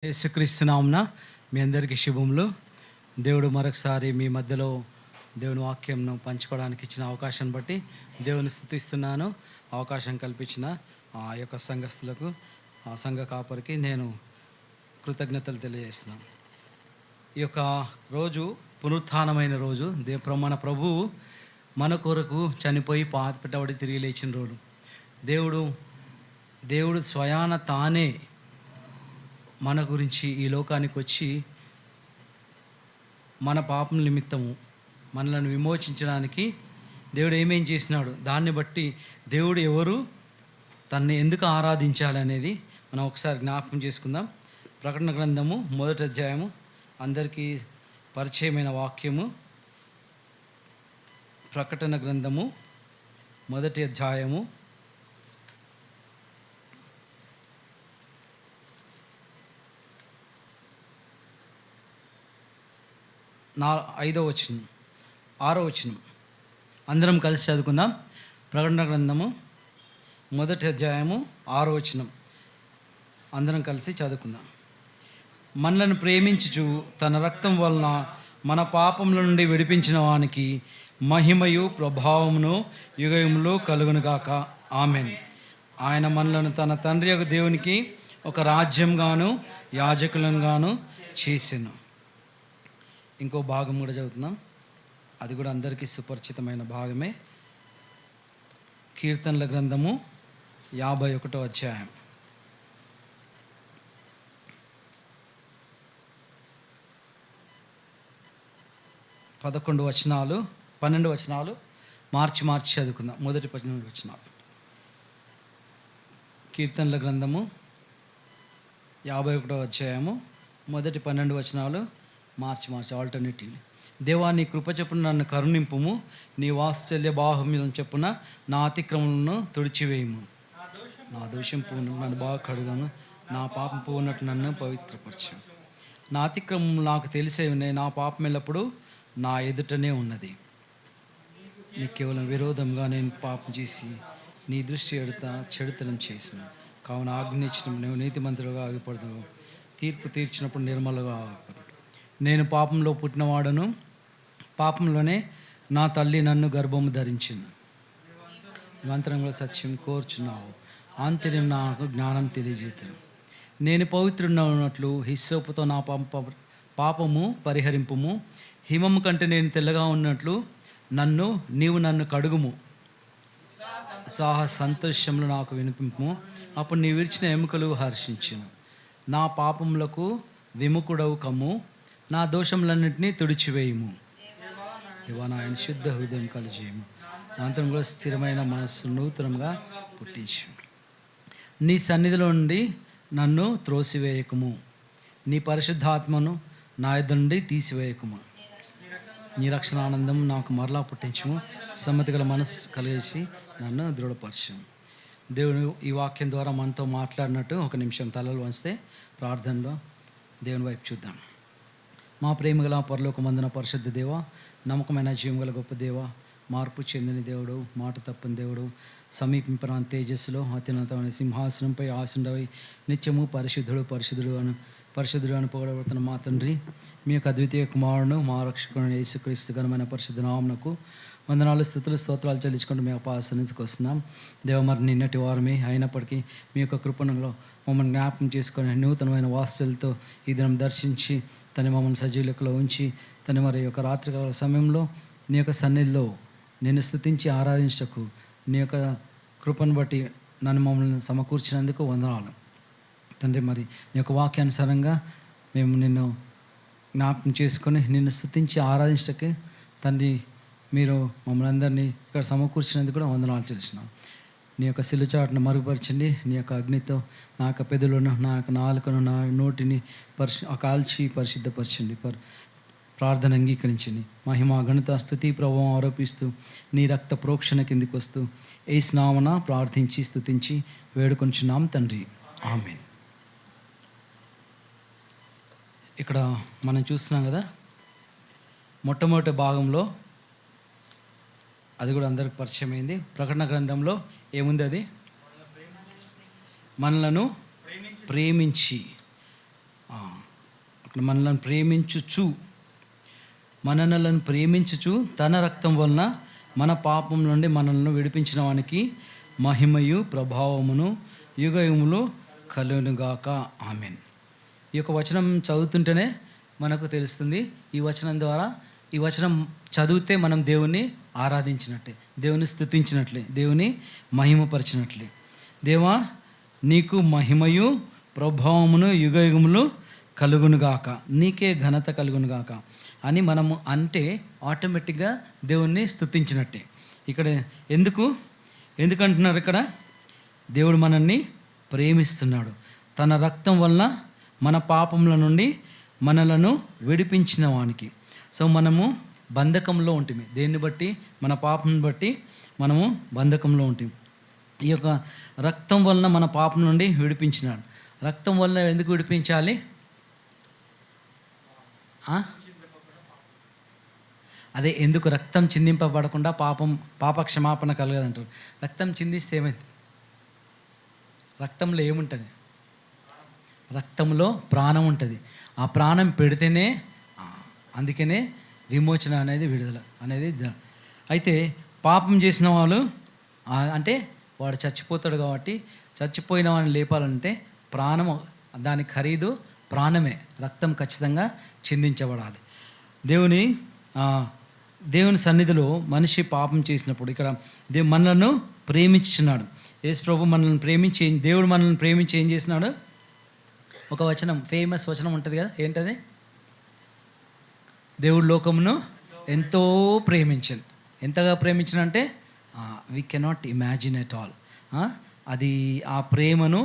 యేసుక్రీస్తు నామమున మీ అందరికీ శుభములు. దేవుడు మరొకసారి మీ మధ్యలో దేవుని వాక్యంను పంచుకోవడానికి ఇచ్చిన అవకాశాన్ని బట్టి దేవుని స్తుతిస్తున్నాను. అవకాశం కల్పించిన ఆ యొక్క సంఘస్థులకు, ఆ సంఘ కాపరికి నేను కృతజ్ఞతలు తెలియజేస్తున్నాను. ఈ యొక్క రోజు పునరుత్థానమైన రోజు. మన ప్రభువు మన కొరకు చనిపోయి పాతిపెట్టబడి తిరిగి లేచిన రోజు. దేవుడు స్వయాన తానే మన గురించి ఈ లోకానికి వచ్చి మన పాపం నిమిత్తము మనలను విమోచించడానికి దేవుడు ఏమేం చేసినాడు, దాన్ని బట్టి దేవుడు ఎవరు, తనని ఎందుకు ఆరాధించాలనేది మనం ఒకసారి జ్ఞాపకం చేసుకుందాం. ప్రకటన గ్రంథము 1వ అధ్యాయము, అందరికీ పరిచయమైన వాక్యము. ప్రకటన గ్రంథము 1వ అధ్యాయము 5వ వచనం, 6వ వచనం అందరం కలిసి చదువుకుందాం. ప్రకటన గ్రంథము 1వ అధ్యాయము 6వ వచనం అందరం కలిసి చదువుకుందాం. మనలను ప్రేమించుచు తన రక్తం వలన మన పాపముల నుండి విడిపించిన వానికి మహిమయు ప్రభావమును యుగయుములు కలుగునుగాక. ఆమెన్. ఆయన మనలను తన తండ్రి యొక్క దేవునికి ఒక రాజ్యంగాను యాజకులను గాను చేసెను. ఇంకో భాగం కూడా చదువుతున్నాం, అది కూడా అందరికీ సుపరిచితమైన భాగమే. కీర్తనల గ్రంథము 51వ అధ్యాయం 11 వచనాలు 12 వచనాలు మార్చి చదువుకుందాం. మొదటి 12 వచనాలు. కీర్తనల గ్రంథము 51వ అధ్యాయము మొదటి 12 వచనాలు మార్చి ఆల్టర్నేటివ్. దేవా, నీ కృప చెప్పున నన్ను కరుణింపుము, నీ వాత్సల్య బాహుమ్యం చెప్పున నా అతిక్రమలను తుడిచివేయము. నా దోషం పోను, నన్ను బాగా కడుగాను, నా పాపం పోనట్టు నన్ను పవిత్రపరచు. నా అతిక్రమం నాకు తెలిసే ఉన్నాయి, నా పాపం ఎల్లప్పుడు నా ఎదుటనే ఉన్నది. నీకు కేవలం విరోధంగా నేను పాపం చేసి నీ దృష్టి ఎడతా చెడుతనం చేసిన కావున ఆజ్ఞించినప్పుడు నువ్వు నీతిమంతులుగా ఆగిపడదు, తీర్పు తీర్చినప్పుడు నిర్మలుగా ఆగిపడు. నేను పాపంలో పుట్టినవాడను, పాపంలోనే నా తల్లి నన్ను గర్భము ధరించింది. మంత్రంలో సత్యం కోర్చున్నావు, ఆంతర్యం నాకు జ్ఞానం తెలియజేతాను. నేను పవిత్రున్నట్లు హిస్సోపుతో నా పాపము పరిహరింపుము, హిమము కంటే నేను తెల్లగా ఉన్నట్లు నీవు నన్ను కడుగుము. ఉత్సాహ సంతోషములు నాకు వినిపింపు, అప్పుడు నీ విరిచిన ఎముకలు హర్షించును. నా పాపములకు విముఖుడవు కమ్ము, నా దోషములన్నింటినీ తుడిచివేయము. దేవా, నా శుద్ధ హృదయం కలిజేయము, నా అంతరంలో స్థిరమైన మనస్సు నూతనంగా పుట్టించు. నీ సన్నిధిలో నుండి నన్ను త్రోసివేయకము, నీ పరిశుద్ధాత్మను నా యొద్ద నుండి తీసివేయకము. నీ రక్షణ ఆనందం నాకు మరలా పుట్టించము, సమ్మతి గల మనస్సు కలిగేసి నన్ను దృఢపరచము. దేవుడు ఈ వాక్యం ద్వారా మనతో మాట్లాడినట్టు ఒక నిమిషం తలలు వంచితే ప్రార్థనలో దేవుని వైపు చూద్దాం. మా ప్రేమగల పరలోకమందున పరిశుద్ధ దేవ, నమ్మకమైన జీవం గల గొప్ప దేవ, మార్పు చెందిన దేవుడు, మాట తప్పని దేవుడు, సమీపింపరాని తేజస్సులో అత్యున్నతమైన సింహాసనంపై ఆసుండవై నిత్యము పరిశుద్ధుడు అని పొగడబడుతున్న మా తండ్రి, మీ యొక్క అద్వితీయ కుమారుడు మా రక్షకుడు యేసుక్రీస్తు ఘనమైన పరిశుద్ధ నామమునకు వందనాలు, స్తుతులు, స్తోత్రాలు చెల్లించుకుంటూ మీ యొక్క ఆసనానికి వస్తున్నాం. దేవ, మరి నిన్నటి వారమే అయినప్పటికీ మీ యొక్క కృపణలో మమ్మల్ని జ్ఞాపకం చేసుకొని నూతనమైన వాస్తులతో ఈ దినం దర్శించి తను మమ్మల్ని సజీవులకులో ఉంచి తను మరి యొక్క రాత్రికాల సమయంలో నీ యొక్క సన్నిధిలో నేను స్తుతించి ఆరాధించటకు నీ యొక్క కృపను బట్టి నన్ను మమ్మల్ని సమకూర్చినందుకు వందనాలు తండ్రి. మరి నీ యొక్క వాక్యానుసారంగా మేము నిన్ను జ్ఞాపకం చేసుకొని నిన్ను స్తుతించి ఆరాధించటకే తండ్రి మీరు మమ్మల్ని అందరినీ ఇక్కడ సమకూర్చినందుకు కూడా వందనాలు చెల్లిస్తున్నాం. నీ యొక్క సిలుచాటును మరుగుపరచండి. నీ యొక్క అగ్నితో నా యొక్క పెదవులను, నా యొక్క నాలుకను, నా నోటిని కాల్చి పరిశుద్ధపరచండి. ప్రార్థన అంగీకరించండి. మహిమ ఘనత స్తుతి ప్రభావం ఆరోపిస్తూ నీ రక్త ప్రోక్షణ కిందికి వస్తూ యేసు నామమున ప్రార్థించి స్తుతించి వేడుకొంచున్నాం తండ్రి, ఆమేన్. ఇక్కడ మనం చూస్తున్నాం కదా, మొట్టమొదటి భాగంలో అది కూడా అందరికి పరిచయమైంది. ప్రకటన గ్రంథంలో ఏముంది? అది మనలను ప్రేమించి మనలను ప్రేమించుచు తన రక్తం వలన మన పాపం నుండి మనల్ని విడిపించిన వానికి మహిమయు ప్రభావమును యుగయుములు కలుగునుగాక. ఆమెన్. ఈ యొక్క వచనం చదువుతుంటేనే మనకు తెలుస్తుంది, ఈ వచనం చదివితే మనం దేవుని ఆరాధించినట్లే, దేవుని స్తుతించినట్లే, దేవుని మహిమపరిచినట్లే. దేవా నీకు మహిమయు ప్రభావమును యుగయుగములు కలుగునుగాక, నీకే ఘనత కలుగునుగాక అని మనము అంటే ఆటోమేటిక్గా దేవుణ్ణి స్తుతించినట్టే. ఇక్కడ ఎందుకంటున్నారు ఇక్కడ? దేవుడు మనల్ని ప్రేమిస్తున్నాడు, తన రక్తం వలన మన పాపముల నుండి మనలను విడిపించిన వానికి. సో మనము బంధకంలో ఉంటుంది, దేన్ని బట్టి? మన పాపం బట్టి మనము బంధకంలో ఉంటాం. ఈ యొక్క రక్తం వలన మన పాపం నుండి విడిపించినాడు. రక్తం వలన ఎందుకు విడిపించాలి? అదే, ఎందుకు రక్తం చిందింపబడకుండా పాప క్షమాపణ కలగదంటారు. రక్తం చిందిస్తే ఏమైంది? రక్తంలో ఏముంటుంది? రక్తంలో ప్రాణం ఉంటుంది. ఆ ప్రాణం పెడితేనే, అందుకనే విమోచన అనేది, విడుదల అనేది. అయితే పాపం చేసిన వాళ్ళు అంటే వాడు చచ్చిపోతాడు కాబట్టి, చచ్చిపోయిన వాడిని లేపాలంటే ప్రాణం, దాని ఖరీదు ప్రాణమే. రక్తం ఖచ్చితంగా చిందించబడాలి. దేవుని సన్నిధిలో మనిషి పాపం చేసినప్పుడు ఇక్కడ మనలను ప్రేమించున్నాడు. యేసు ప్రభు మనల్ని ప్రేమించి, దేవుడు మనల్ని ప్రేమించి ఏం చేసినాడు? ఒక వచనం, ఫేమస్ వచనం ఉంటుంది కదా, ఏంటది? దేవుడు లోకమును ఎంతో ప్రేమించను. ఎంతగా ప్రేమించనంటే we cannot imagine at all. అది ఆ ప్రేమను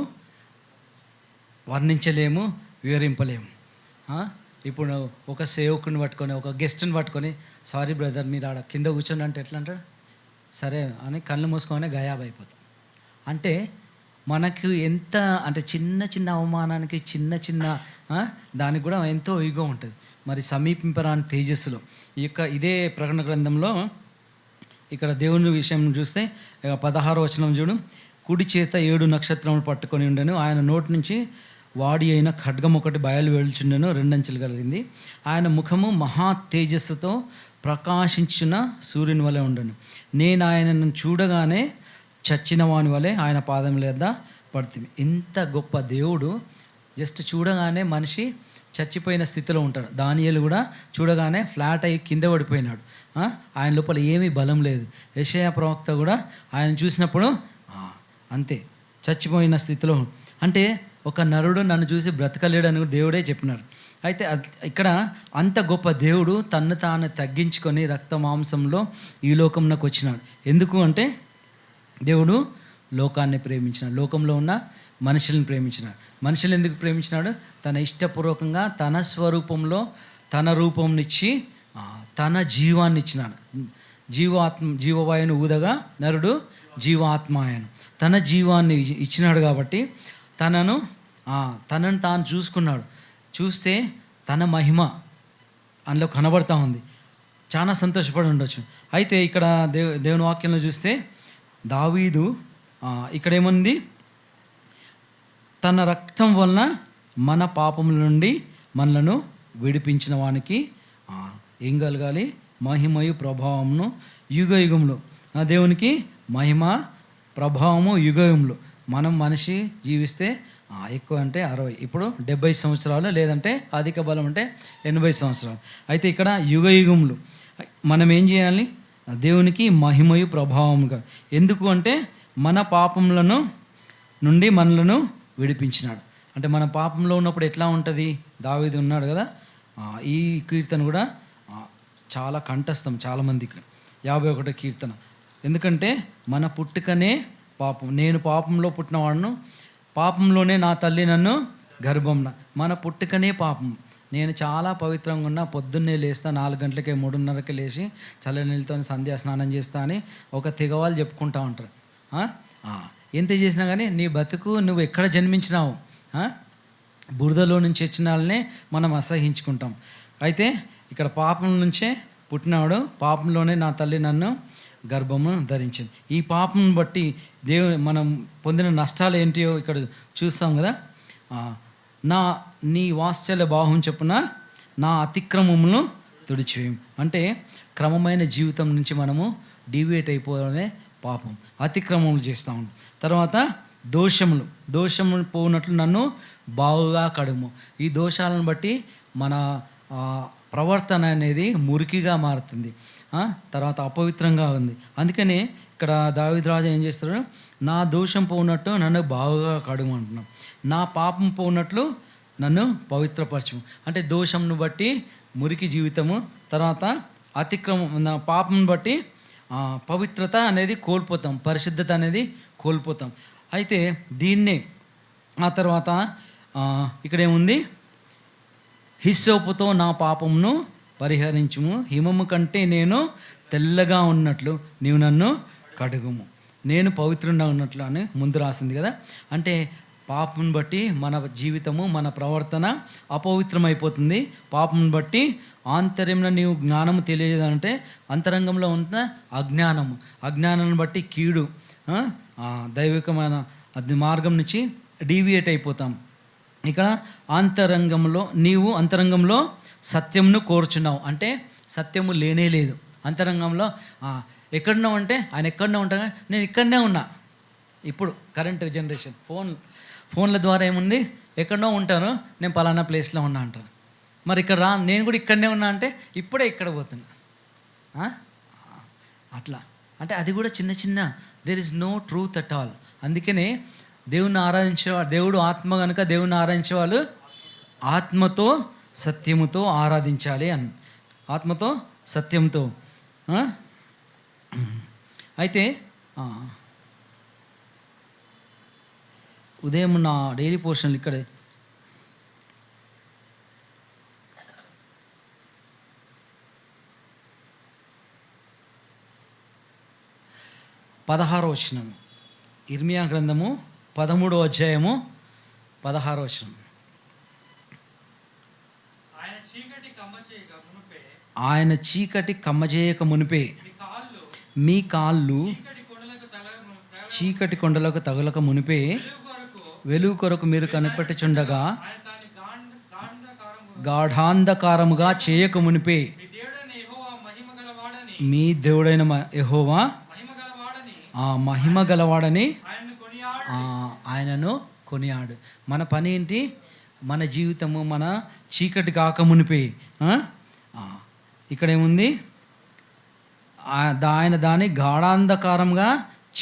వర్ణించలేము, వివరింపలేము. ఇప్పుడు ఒక సేవకుని పట్టుకొని, ఒక గెస్ట్ని పట్టుకొని, సారీ బ్రదర్ మీరు ఆడ కింద కూర్చోండి అంటే ఎట్లా అంటాడు? సరే అని కళ్ళు మూసుకొని గాయాబ్ అయిపోతాం. అంటే మనకు ఎంత అంటే చిన్న అవమానానికి, చిన్న దానికి కూడా ఎంతో ఈగో ఉంటుంది. మరి సమీపింపరాని తేజస్సులో ఇదే ప్రకటన గ్రంథంలో ఇక్కడ దేవుని విషయం చూస్తే 16వ వచనం చూడు. కుడి చేత 7 నక్షత్రములు పట్టుకొని ఉండెను, ఆయన నోటి నుంచి వాడి అయిన ఖడ్గం ఒకటి బయలు వెలుచుండెను, 2 అంచెలు కలిగింది. ఆయన ముఖము మహా తేజస్సుతో ప్రకాశించిన సూర్యుని వలె ఉండెను. నేను ఆయనను చూడగానే చచ్చిన వాని వలె ఆయన పాదముల యొద్ద పడుతుంది. ఇంత గొప్ప దేవుడు, జస్ట్ చూడగానే మనిషి చచ్చిపోయిన స్థితిలో ఉంటాడు. దానియేలు కూడా చూడగానే ఫ్లాట్ అయ్యి కింద పడిపోయినాడు. ఆయన లోపల ఏమీ బలం లేదు. యెషయా ప్రవక్త కూడా ఆయన చూసినప్పుడు అంతే, చచ్చిపోయిన స్థితిలో. అంటే ఒక నరుడు నన్ను చూసి బ్రతకలేడని దేవుడే చెప్పినాడు. అయితే ఇక్కడ అంత గొప్ప దేవుడు తన్ను తాను తగ్గించుకొని రక్త మాంసంలో ఈ లోకంలోకి వచ్చినాడు. ఎందుకు అంటే దేవుడు లోకాన్ని ప్రేమించినాడు, లోకంలో ఉన్న మనుషులను ప్రేమించినాడు. మనుషులు ఎందుకు ప్రేమించినాడు? తన ఇష్టపూర్వకంగా తన స్వరూపంలో తన రూపంనిచ్చి తన జీవాన్ని ఇచ్చినాడు. జీవవాయువును ఊదగా నరుడు జీవాత్మాయను, తన జీవాన్ని ఇచ్చినాడు. కాబట్టి తనను తాను చూసుకున్నాడు. చూస్తే తన మహిమ అందులో కనబడతా ఉంది. చాలా సంతోషపడి ఉండొచ్చు. అయితే ఇక్కడ దేవుని వాక్యంలో చూస్తే దావీదు ఇక్కడ ఏముంది? తన రక్తం వలన మన పాపముల నుండి మనలను విడిపించిన వానికి ఏం కలగాలి? మహిమయు ప్రభావమును యుగయుగములు. దేవునికి మహిమ ప్రభావము యుగయుగములు. మనం మనిషి జీవిస్తే ఎక్కువ అంటే 60, ఇప్పుడు 70 సంవత్సరాలు, లేదంటే అధిక బలం అంటే 80 సంవత్సరాలు. అయితే ఇక్కడ యుగయుగములు. మనం ఏం చేయాలి? దేవునికి మహిమయు ప్రభావముగా. ఎందుకు అంటే మన పాపములను నుండి మనలను విడిపించినాడు. అంటే మన పాపంలో ఉన్నప్పుడు ఎట్లా ఉంటుంది? దావీదు ఉన్నాడు కదా, ఈ కీర్తన కూడా చాలా కంఠస్థం చాలామందికి, 51వ కీర్తన. ఎందుకంటే మన పుట్టుకనే పాపం. నేను పాపంలో పుట్టినవాడును, పాపంలోనే నా తల్లి నన్ను గర్భంన. మన పుట్టుకనే పాపం. నేను చాలా పవిత్రంగా ఉన్నా, పొద్దున్నే లేస్తా 4 గంటలకే 3:30కి లేచి చల్ల నీళ్ళతో సంధ్యా స్నానం చేస్తా అని ఒక తెగవాళ్ళు చెప్పుకుంటా ఉంటారు. ఎంత చేసినా కానీ నీ బతుకు, నువ్వు ఎక్కడ జన్మించినావు, బురదలో నుంచి వచ్చిన వాళ్ళనే మనం అసహించుకుంటాం. అయితే ఇక్కడ పాపం నుంచే పుట్టినాడు, పాపంలోనే నా తల్లి నన్ను గర్భము ధరించింది. ఈ పాపం బట్టి మనం పొందిన నష్టాలు ఏంటియో ఇక్కడ చూస్తాం కదా. నా నీ వాత్సల్య బాహుం చొప్పున నా అతిక్రమములను తుడిచివేయం. అంటే క్రమమైన జీవితం నుంచి మనము డీవియేట్ అయిపోవడమే పాపం. అతిక్రమములు చేస్తూ ఉంటాం. తర్వాత దోషములు పోనట్లు నన్ను బాగుగా కడుము. ఈ దోషాలను బట్టి మన ప్రవర్తన అనేది మురికిగా మారుతుంది. తర్వాత అపవిత్రంగా ఉంది. అందుకని ఇక్కడ దావీదు రాజు ఏం చేస్తాడు, నా దోషం పోనట్టు నన్ను బాగుగా కడుము అంటున్నాం. నా పాపం పోనట్లు నన్ను పవిత్రపరచము. అంటే దోషంను బట్టి మురికి జీవితము, తర్వాత అతిక్రమం పాపం బట్టి పవిత్రత అనేది కోల్పోతాం, పరిశుద్ధత అనేది కోల్పోతాం. అయితే దీన్నే ఆ తర్వాత ఇక్కడేముంది, హిస్సోపుతో నా పాపమును పరిహరించుము, హిమము కంటే నేను తెల్లగా ఉన్నట్లు నీవు నన్ను కడుగుము, నేను పవిత్రంగా ఉన్నట్లు అని ముందు రాసింది కదా. అంటే పాపం బట్టి మన జీవితము, మన ప్రవర్తన అపవిత్రమైపోతుంది. పాపం బట్టి ఆంతర్యంలో నీవు జ్ఞానము తెలియదంటే అంతరంగంలో ఉన్న అజ్ఞానాన్ని బట్టి కీడు, దైవికమైన అది మార్గం నుంచి డీవియేట్ అయిపోతాం. ఇక్కడ అంతరంగంలో సత్యమును కోరుచున్నావు అంటే సత్యము లేనే లేదు. అంతరంగంలో ఎక్కడున్నావు అంటే ఆయన ఎక్కడనే ఉంటాను, నేను ఇక్కడనే ఉన్నా. ఇప్పుడు కరెంట్ జనరేషన్ ఫోన్ల ద్వారా ఏముంది, ఎక్కడనో ఉంటాను, నేను పలానా ప్లేస్లో ఉన్నా అంటాను. మరి ఇక్కడ నేను కూడా ఇక్కడనే ఉన్నా అంటే ఇప్పుడే ఇక్కడ పోతున్నా. అట్లా అంటే అది కూడా చిన్న there is no truth at all. అందుకనే దేవుని ఆరాధించేవాడు, దేవుడు ఆత్మ కనుక దేవుని ఆరాధించేవాళ్ళు ఆత్మతో సత్యముతో ఆరాధించాలి అని, ఆత్మతో సత్యంతో. అయితే ఉదయం నా డైలీ పోర్షన్ ఇక్కడ 16వ వచనం, ఇర్మియా గ్రంథము 13వ అధ్యాయము 16వ వచనం. ఆయన చీకటి కమ్మజేయక మునిపే మీ కాళ్ళు చీకటి కొండలకు తగలక మునిపే వెలుగు కొరకు మీరు కనిపెట్టుచుండగా గాఢాంధకారముగా చేయక మునిపే మీ దేవుడైన యెహోవా మహిమ గలవాడని ఆయనను కొనియాడు. మన పని ఏంటి, మన జీవితము మన చీకటి కాక మునిపే. ఇక్కడ ఏముంది, ఆయన దాన్ని గాఢాంధకారంగా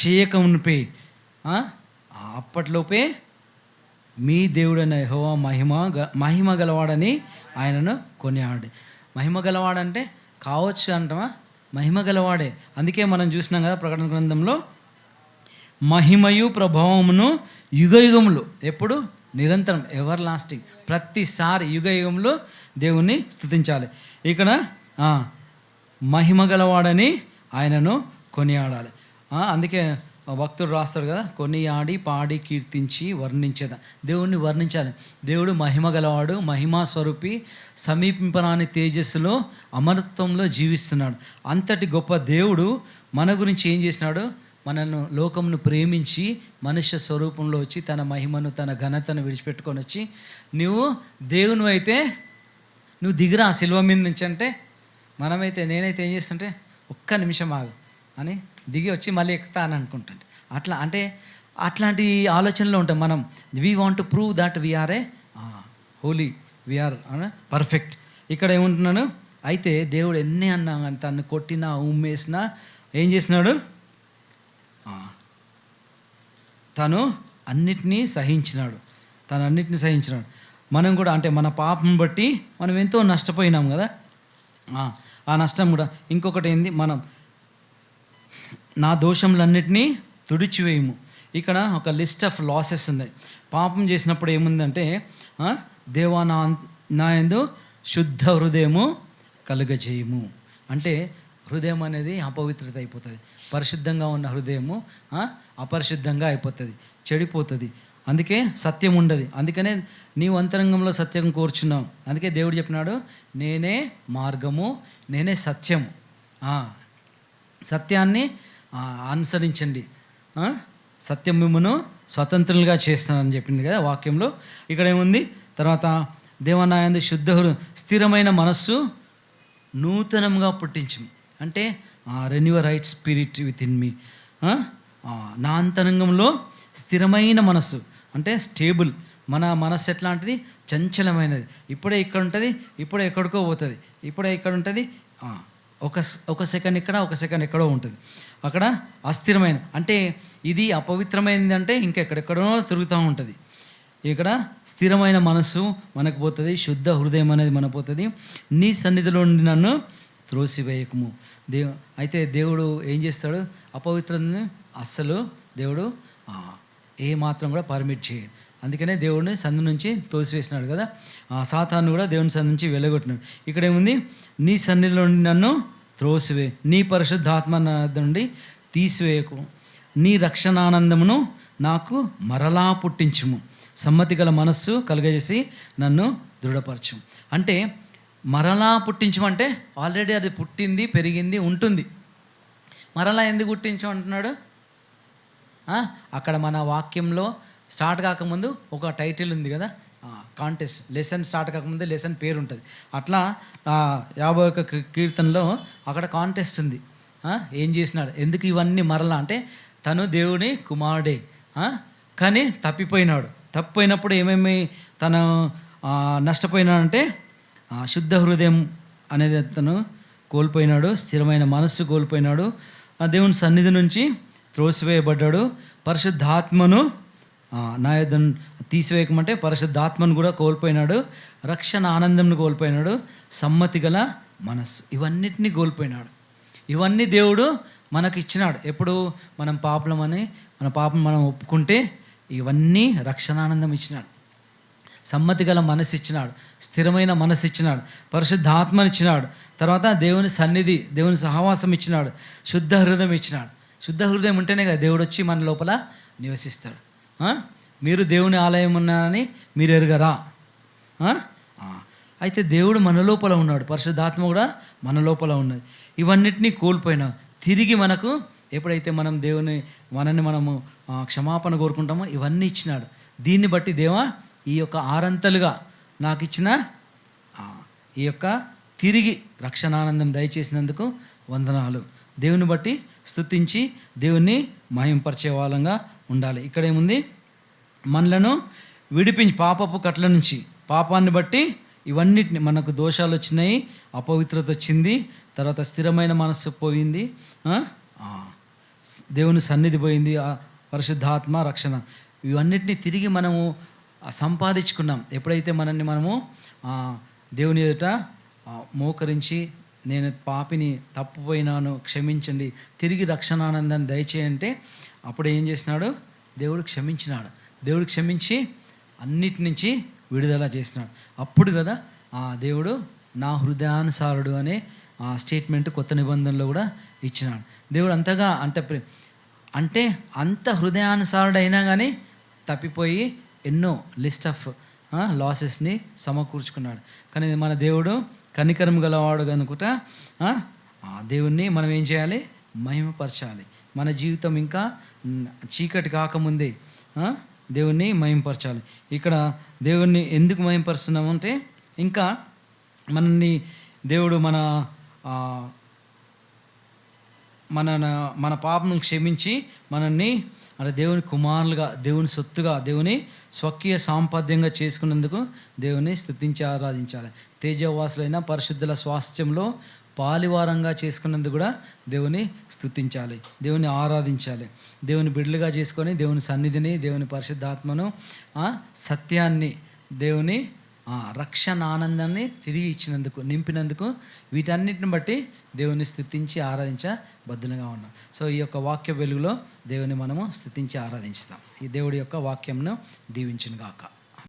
చేయక మునిపే అప్పట్లోపే మీ దేవుడైన యెహోవా మహిమ గలవాడని ఆయనను కొనియాడు. మహిమ గలవాడంటే కావచ్చు అంటామా, మహిమ గలవాడే. అందుకే మనం చూసినాం కదా ప్రకటన గ్రంథంలో, మహిమయు ప్రభావమును యుగయుగములు, ఎప్పుడు నిరంతరం, ఎవర్ లాస్టింగ్, ప్రతిసారి యుగయుగంలో దేవుణ్ణి స్తుతించాలి. ఇక్కడ మహిమ గలవాడని ఆయనను కొనియాడాలి. అందుకే భక్తుడు రాస్తాడు కదా, కొనియాడి పాడి కీర్తించి వర్ణించేదా, దేవుణ్ణి వర్ణించాలి. దేవుడు మహిమ గలవాడు, మహిమా స్వరూపి, సమీపింపరాని తేజస్సులో అమరత్వంలో జీవిస్తున్నాడు. అంతటి గొప్ప దేవుడు మన గురించి ఏం చేసినాడు, మనను లోకమును ప్రేమించి మనుష్య స్వరూపంలో వచ్చి తన మహిమను తన ఘనతను విడిచిపెట్టుకొని వచ్చి, నువ్వు దేవుని అయితే నువ్వు దిగిరా శిలువ మీద నుంచి అంటే, మనమైతే నేనైతే ఏం చేస్తుంటే ఒక్క నిమిషం ఆగు అని దిగి వచ్చి మళ్ళీ ఎక్కుతా అని అనుకుంటాను. అట్లా అంటే అట్లాంటి ఆలోచనలో ఉంటాం మనం. We want to prove that we are a holy, we are perfect. ఇక్కడ ఏమంటున్నాను, అయితే దేవుడు ఎన్ని అన్నా కానీ తను కొట్టినా ఉమ్మేసినా ఏం చేసినాడు, తను అన్నిటినీ సహించినాడు. మనం కూడా అంటే మన పాపం బట్టి మనం ఎంతో నష్టపోయినాం కదా, ఆ నష్టం కూడా. ఇంకొకటి ఏంది, మనం నా దోషములన్నిటినీ తుడిచివేయము. ఇక్కడ ఒక లిస్ట్ ఆఫ్ లాసెస్ ఉన్నాయి. పాపం చేసినప్పుడు ఏముందంటే, దేవా నా యందు శుద్ధ హృదయము కలుగజేయము అంటే హృదయం అనేది అపవిత్రత అయిపోతుంది. పరిశుద్ధంగా ఉన్న హృదయము అపరిశుద్ధంగా అయిపోతుంది, చెడిపోతుంది. అందుకే సత్యం ఉండదు. అందుకనే నీవు అంతరంగంలో సత్యం కోరుచున్నావు. అందుకే దేవుడు చెప్పినాడు, నేనే మార్గము, నేనే సత్యము, సత్యాన్ని అనుసరించండి, సత్యం మిమ్మును స్వతంత్రులుగా చేస్తానని చెప్పింది కదా వాక్యంలో. ఇక్కడ ఏముంది, తర్వాత దేవనాయందు స్థిరమైన మనస్సు నూతనంగా పుట్టించు. అంటే renew a right spirit within me. నా అంతరంగంలో స్థిరమైన మనస్సు అంటే స్టేబుల్. మన మనస్సు ఎట్లాంటిది? చంచలమైనది. ఇప్పుడే ఇక్కడ ఉంటుంది, ఇప్పుడే ఎక్కడికో పోతుంది, ఇప్పుడే ఇక్కడ ఉంటుంది, ఒక సెకండ్ ఇక్కడ, ఒక సెకండ్ ఎక్కడో ఉంటుంది. అక్కడ అస్థిరమైన అంటే ఇది అపవిత్రమైనది అంటే ఇంకెక్కడెక్కడో తిరుగుతూ ఉంటుంది. ఇక్కడ స్థిరమైన మనస్సు మనకు పోతుంది, శుద్ధ హృదయం అనేది మనకు పోతుంది. నీ సన్నిధిలో నుండి నన్ను త్రోసివేయకము. అయితే దేవుడు ఏం చేస్తాడు? అపవిత్రతని అస్సలు దేవుడు ఏ మాత్రం కూడా పర్మిట్ చేయడు. అందుకనే దేవుడిని సందు నుంచి తోసివేసినాడు కదా. సాతాను కూడా దేవుని సందు నుంచి వెళ్ళగొట్టినాడు. ఇక్కడ ఏముంది? నీ సన్నిధిలో నుండి నన్ను త్రోసివే, నీ పరిశుద్ధాత్మ నుండి తీసివేయకు, నీ రక్షణానందమును నాకు మరలా పుట్టించుము, సమ్మతి గల మనస్సు కలుగజేసి నన్ను దృఢపరచు. అంటే మరలా పుట్టించమంటే ఆల్రెడీ అది పుట్టింది, పెరిగింది, ఉంటుంది. మరలా ఎందుకు పుట్టించమంటున్నాడు? అక్కడ మన వాక్యంలో స్టార్ట్ కాకముందు ఒక టైటిల్ ఉంది కదా, కాంటెస్ట్. లెసన్ స్టార్ట్ కాకముందు లెసన్ పేరు ఉంటుంది. అట్లా 51 కీర్తనలో అక్కడ కాంటెస్ట్ ఉంది. ఏం చేసినాడు? ఎందుకు ఇవన్నీ మరలా అంటే తను దేవుని కుమారుడే, కానీ తప్పిపోయినాడు. తప్పిపోయినప్పుడు ఏమేమి తను నష్టపోయినాడంటే శుద్ధ హృదయం అనేది తను కోల్పోయినాడు, స్థిరమైన మనస్సు కోల్పోయినాడు, దేవుని సన్నిధి నుంచి త్రోసివేయబడ్డాడు, పరిశుద్ధాత్మను నా యొద్ద తీసివేయకమంటే పరిశుద్ధాత్మను కూడా కోల్పోయినాడు, రక్షణ ఆనందంను కోల్పోయినాడు, సమ్మతి గల మనస్సు ఇవన్నిటినీ కోల్పోయినాడు. ఇవన్నీ దేవుడు మనకు ఇచ్చినాడు. ఎప్పుడు మనం పాపలమని మన పాపం మనం ఒప్పుకుంటే ఇవన్నీ రక్షణానందం ఇచ్చినాడు, సమ్మతి గల మనసు ఇచ్చినాడు, స్థిరమైన మనసు ఇచ్చినాడు, పరిశుద్ధాత్మను ఇచ్చినాడు, తర్వాత దేవుని సన్నిధి, దేవుని సహవాసం ఇచ్చినాడు, శుద్ధ హృదయం ఇచ్చినాడు. శుద్ధ హృదయం ఉంటేనే కదా దేవుడు వచ్చి మన లోపల నివసిస్తాడు. మీరు దేవుని ఆలయం ఉన్నారని మీరు ఎరుగరా? అయితే దేవుడు మన లోపల ఉన్నాడు, పరిశుద్ధాత్మ కూడా మన లోపల ఉన్నది. ఇవన్నిటినీ కోల్పోయినా తిరిగి మనకు ఎప్పుడైతే మనం మనల్ని మనము క్షమాపణ కోరుకుంటామో ఇవన్నీ ఇచ్చినాడు. దీన్ని బట్టి దేవా ఈ యొక్క ఆరంతలుగా నాకు ఇచ్చిన ఈ యొక్క తిరిగి రక్షణానందం దయచేసినందుకు వందనాలు. దేవుని బట్టి స్తుతించి దేవుణ్ణి మహింపరిచే వాళ్ళంగా ఉండాలి. ఇక్కడ ఏముంది? మనలను విడిపించి పాపపు కట్ల నుంచి, పాపాన్ని బట్టి ఇవన్నిటిని మనకు దోషాలు వచ్చినాయి, అపవిత్రత వచ్చింది, తర్వాత స్థిరమైన మనస్సు పోయింది, దేవుని సన్నిధి పోయింది, పరిశుద్ధాత్మ రక్షణ ఇవన్నిటిని తిరిగి మనము సంపాదించుకున్నాం. ఎప్పుడైతే మనల్ని మనము దేవుని ఎదుట మోకరించి నేను పాపిని, తప్పుపోయినాను, క్షమించండి, తిరిగి రక్షణానందాన్ని దయచేయంటే అప్పుడు ఏం చేసినాడు? దేవుడు క్షమించినాడు. దేవుడు క్షమించి అన్నిటి నుంచి విడుదల చేసినాడు. అప్పుడు కదా దేవుడు నా హృదయానుసారుడు అనే స్టేట్మెంట్ కొత్త నిబంధనలో కూడా ఇచ్చినాడు. దేవుడు అంతగా అంటే అంత హృదయానుసారుడు అయినా కానీ తప్పిపోయి ఎన్నో లిస్ట్ ఆఫ్ లాసెస్ని సమకూర్చుకున్నాడు. కానీ మన దేవుడు కనికరం గలవాడు కనుక దేవుణ్ణి మనం ఏం చేయాలి? మహిమపరచాలి. మన జీవితం ఇంకా చీకటి కాకముందే దేవుణ్ణి మహిమపరచాలి. ఇక్కడ దేవుణ్ణి ఎందుకు మహిమపరుస్తున్నామంటే ఇంకా మనల్ని దేవుడు మన పాపను క్షమించి మనల్ని అంటే దేవుని కుమారులుగా, దేవుని సొత్తుగా, దేవుని స్వకీయ సాంపద్యంగా చేసుకున్నందుకు దేవుని స్తుతించి ఆరాధించాలి. తేజవాసులైన పరిశుద్ధుల స్వాస్థ్యంలో పాలివారంగా చేసుకున్నందుకు కూడా దేవుని స్తుతించాలి, దేవుని ఆరాధించాలి. దేవుని బిడ్డలుగా చేసుకొని దేవుని సన్నిధిని, దేవుని పరిశుద్ధాత్మను, సత్యాన్ని, దేవుని రక్షణ ఆనందాన్ని తిరిగి ఇచ్చినందుకు, నింపినందుకు వీటన్నిటిని బట్టి దేవుని స్తుతించి ఆరాధించ బద్దులుగా ఉన్నాం. సో ఈ యొక్క వాక్య వెలుగులో దేవుని మనము స్తుతించి ఆరాధించుతాం. ఈ దేవుడి యొక్క వాక్యంను దీవించును గాక.